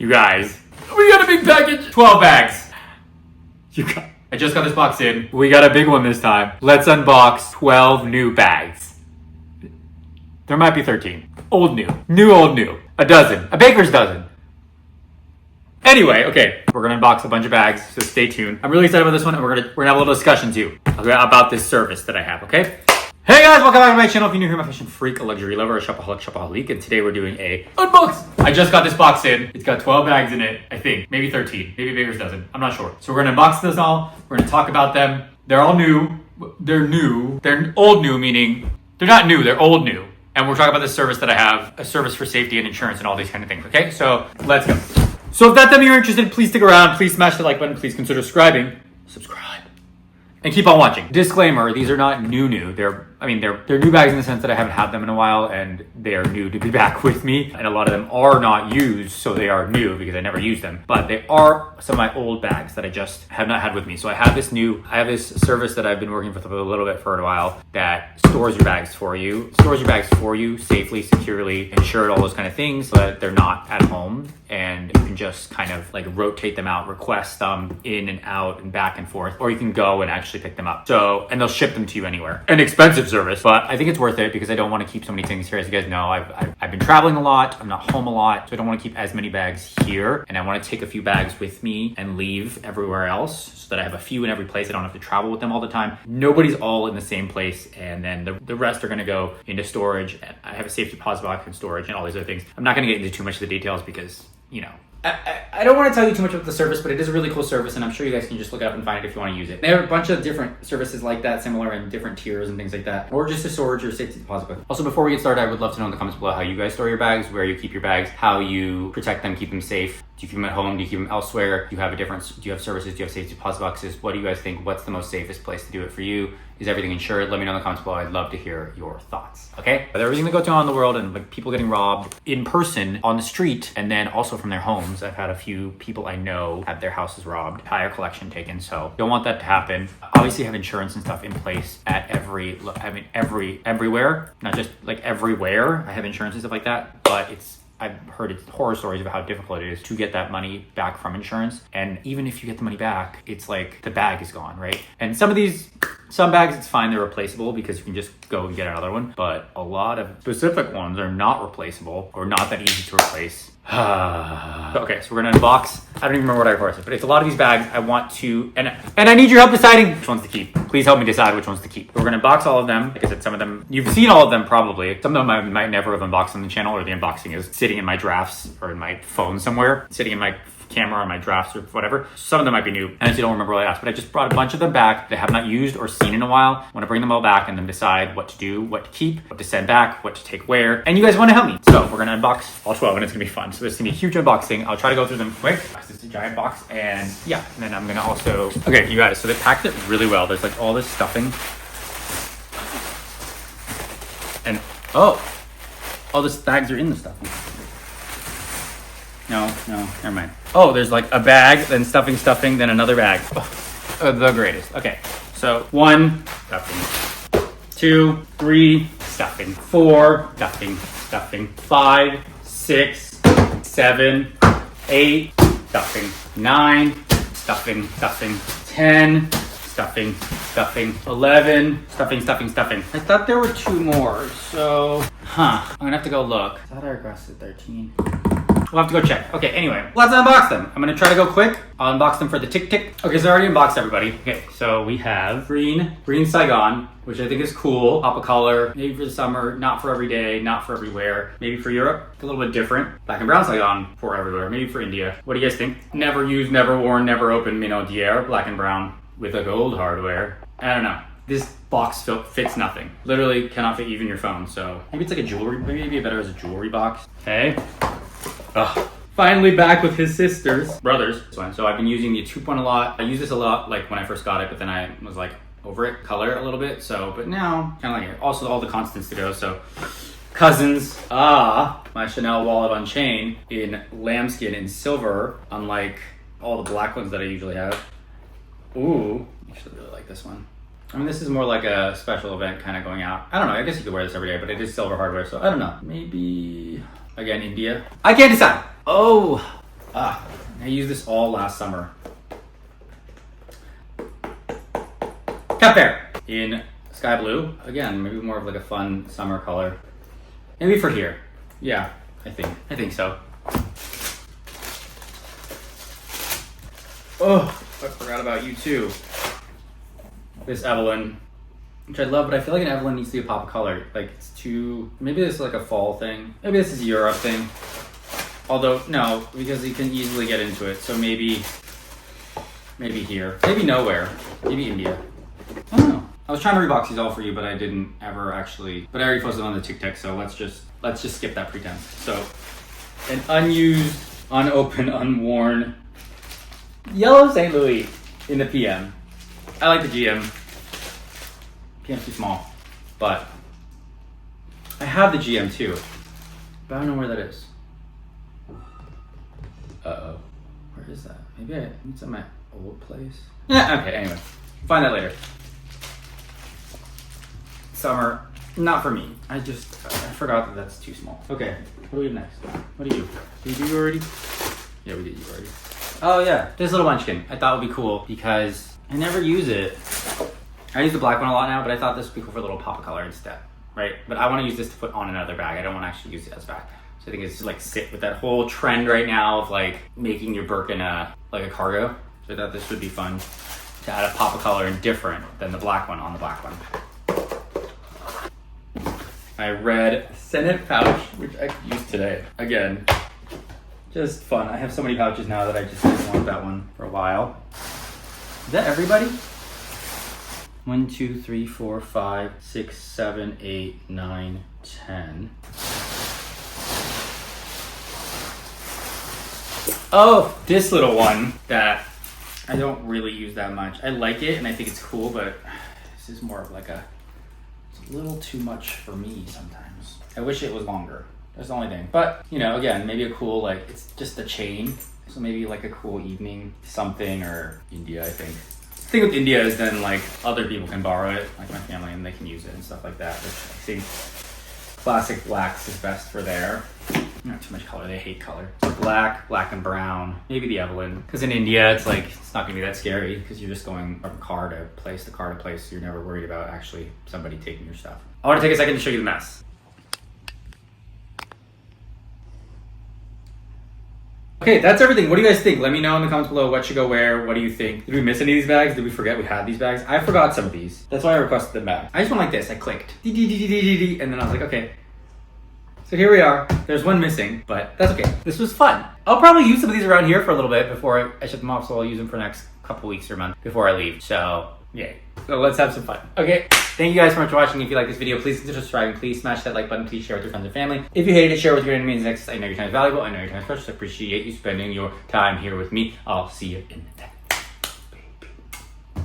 You guys, we got a big package. 12 bags. I just got this box in. We got a big one this time. Let's unbox 12 new bags. There might be 13. Old, new. New, old, new. A dozen. A baker's dozen. Anyway, okay, we're gonna unbox a bunch of bags, so stay tuned. I'm really excited about this one, and we're gonna have a little discussion too about this service that I have, okay? Hey guys, welcome back to my channel. If you're new here, I'm a fashion freak, a luxury lover, a shopaholic, Shopaholique, and today we're doing a unbox. I just got this box in. It's got 12 bags in it, I think. Maybe 13, maybe Baker's dozen. I'm not sure. So we're gonna unbox this all. We're gonna talk about them. They're all new. They're new. They're old new, meaning they're not new, they're old new. And we're talking about this service that I have, a service for safety and insurance and all these kind of things, okay? So let's go. So if that's something you're interested in, please stick around. Please smash the like button. Please consider subscribing. And keep on watching. Disclaimer, these are not new. They're new bags in the sense that I haven't had them in a while and they are new to be back with me. And a lot of them are not used, so they are new because I never used them. But they are some of my old bags that I just have not had with me. So I have this service that I've been working with a little bit for a while that stores your bags for you. Stores your bags for you safely, securely, insured, all those kind of things, so that they're not at home. And you can just kind of like rotate them out, request them in and out and back and forth, or you can go and actually pick them up. So, and they'll ship them to you anywhere. An expensive service, but I think it's worth it because I don't want to keep so many things here. As you guys know, I've been traveling a lot. I'm not home a lot, so I don't want to keep as many bags here. And I want to take a few bags with me and leave everywhere else so that I have a few in every place. I don't have to travel with them all the time. Nobody's all in the same place. And then the rest are going to go into storage. I have a safety deposit box in storage and all these other things. I'm not going to get into too much of the details because, you know, I don't want to tell you too much about the service, but it is a really cool service, and I'm sure you guys can just look it up and find it if you want to use it. They have a bunch of different services like that, similar in different tiers and things like that, or just a storage or safety deposit book. Also, before we get started, I would love to know in the comments below how you guys store your bags, where you keep your bags, how you protect them, keep them safe. Do you keep them at home? Do you keep them elsewhere? Do you have services? Do you have safety deposit boxes? What do you guys think? What's the most safest place to do it for you? Is everything insured? Let me know in the comments below. I'd love to hear your thoughts. Okay? With everything that goes on in the world and like people getting robbed in person on the street and then also from their homes. I've had a few people I know had their houses robbed, entire collection taken. So don't want that to happen. Obviously have insurance and stuff in place at everywhere, not just like everywhere. I have insurance and stuff like that, but I've heard horror stories about how difficult it is to get that money back from insurance. And even if you get the money back, it's like the bag is gone, right? And some bags, it's fine, they're replaceable because you can just go and get another one. But a lot of specific ones are not replaceable or not that easy to replace. Okay, so we're gonna unbox. I don't even remember what I requested, but it's a lot of these bags I want to, and I need your help deciding which ones to keep. Please help me decide which ones to keep. We're gonna unbox all of them. Like I said, some of them, you've seen all of them probably. Some of them I might never have unboxed on the channel, or the unboxing is sitting in my drafts or in my phone somewhere, sitting in my camera or my drafts or whatever. Some of them might be new. I honestly don't remember what I asked, but I just brought a bunch of them back that I have not used or seen in a while. I want to bring them all back and then decide what to do, what to keep, what to send back, what to take where. And you guys want to help me. So we're going to unbox all 12 and it's going to be fun. So this is going to be a huge unboxing. I'll try to go through them quick. This is a giant box and yeah. And then I'm going to also, okay, you guys, so they packed it really well. There's like all this stuffing. And all the bags are in the stuffing. No, never mind. Oh, there's like a bag, then stuffing, then another bag. Oh, the greatest. Okay, so 1, stuffing. 2, 3, stuffing. 4, stuffing. 5, 6, 7, 8, stuffing. 9, stuffing. 10, stuffing. 11, stuffing. I thought there were 2 more, so, I'm gonna have to go look. I thought I requested 13. We'll have to go check. Okay, anyway, let's unbox them. I'm gonna try to go quick. I'll unbox them for the tick. Okay, so I already unboxed everybody. Okay, so we have green Saigon, which I think is cool. Pop a color, maybe for the summer, not for every day, not for everywhere. Maybe for Europe, a little bit different. Black and brown Saigon for everywhere, maybe for India. What do you guys think? Never used, never worn, never opened, d'hier, black and brown with a gold hardware. I don't know. This box fits nothing. Literally cannot fit even your phone, so maybe it's like a jewelry, maybe it'd be better as a jewelry box. Okay. Finally back with his brothers. So I've been using the 2-point a lot. I used this a lot like when I first got it, but then I was like over it, color a little bit. So, but now kind of like it. Also all the constants to go. So cousins, my Chanel wallet on chain in lambskin in silver, unlike all the black ones that I usually have. Ooh, I actually really like this one. I mean, this is more like a special event kind of going out. I don't know, I guess you could wear this every day, but it is silver hardware, so I don't know. Maybe, again, India. I can't decide. Oh, I used this all last summer. Cat Fair in sky blue. Again, maybe more of like a fun summer color. Maybe for here. Yeah, I think so. Oh, I forgot about you too. This Evelyn, which I love, but I feel like an Evelyn needs to be a pop of color. Like it's too, maybe this is like a fall thing. Maybe this is a Europe thing. Although, no, because you can easily get into it. So maybe here. Maybe nowhere. Maybe India. I don't know. I was trying to rebox these all for you, but I didn't ever actually, but I already posted on the TikTok, so let's just skip that pretense. So, an unused, unopened, unworn, yellow St. Louis in the PM. I like the GM. PM's too small, but I have the GM too, but I don't know where that is. Uh-oh. Where is that? Maybe it's at my old place. Yeah, okay, anyway. Find that later. Summer, not for me. I forgot that that's too small. Okay, what do we do next? What do you do? Did we do you already? Yeah, we did you already. Oh yeah, this little munchkin. I thought would be cool because I never use it. I use the black one a lot now, but I thought this would be cool for a little pop of color instead, right? But I want to use this to put on another bag. I don't want to actually use it as a bag. So I think it's just like sit with that whole trend right now of like making your Birkin like a cargo. So I thought this would be fun to add a pop of color and different than the black one on the black one. My red Senate pouch, which I could use today. Again, just fun. I have so many pouches now that I just didn't want that one for a while. Is that everybody? 1, 2, 3, 4, 5, 6, 7, 8, 9, 10. Oh, this little one that I don't really use that much. I like it and I think it's cool, but this is more of like it's a little too much for me sometimes. I wish it was longer. That's the only thing. But, you know, again, maybe a cool, like, it's just a chain. So maybe like a cool evening something, or India, I think. The thing with India is then like other people can borrow it, like my family, and they can use it and stuff like that, which I think classic blacks is best for there. Not too much color, they hate color. So black and brown, maybe the Evelyn. Because in India, it's like, it's not gonna be that scary because you're just going from car to place, so you're never worried about actually somebody taking your stuff. I wanna take a second to show you the mess. Okay, that's everything. What do you guys think? Let me know in the comments below what should go where. What do you think? Did we miss any of these bags? Did we forget we had these bags? I forgot some of these. That's why I requested them back. I just went like this. I clicked. And then I was like, okay. So here we are. There's one missing, but that's okay. This was fun. I'll probably use some of these around here for a little bit before I ship them off, so I'll use them for the next couple weeks or month before I leave. So, yay. So let's have some fun. Okay. Thank you guys so much for watching. If you like this video, please consider subscribing. Please smash that like button. Please share with your friends and family. If you hated it, share with your enemies next. I know your time is valuable. I know your time is precious. I appreciate you spending your time here with me. I'll see you in the next.